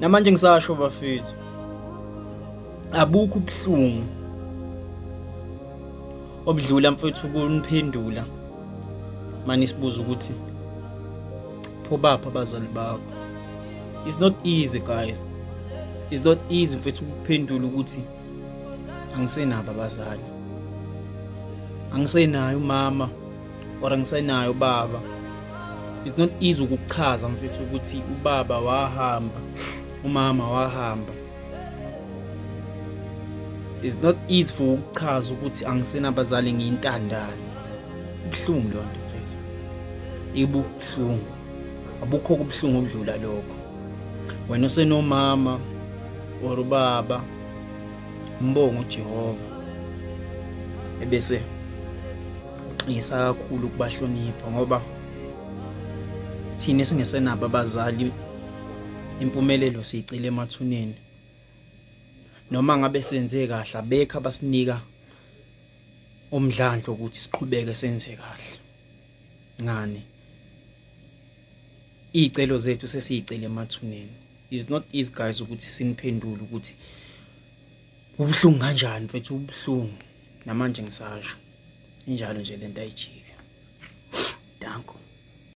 Namanje ngisasho bafethu, abukho ubuhlungu obudlula mfethu ukuniphendula manje sibuza ukuthi pho bapha abazali bakho. It's not easy guys, it's not easy mfethu ukuphendula ukuthi angisenabo abazali, angisenayo umama or angisenayo baba. It's not easy ukuchaza mfethu ukuthi ubaba wahamba, umama wahamba. It's not easy for ukuchaza ukuthi angisenabazali ngiyintandane. Ubhlungu lo nto mfethu, ibuhlungu, abukho kubuhlungu okudlula lokho. Wena usenomama or ubaba, mbongo uJehova ebese uqinisa kakhulu ukubahlonipha, ngoba thina singesenabo abazali impumelelo siyicile emathuneni. Noma ngabe senze kahle abekho abasinika umdlandlo ukuthi siqhubeke senze kahle. Ngani? Icelo zethu sesiyicele emathuneni. It's not easy guys ukuthi siniphendule ukuthi ubuhlungu kanjani mfethu, ubuhlungu. Namanje ngisasho injalo nje lento ayijike. Danko.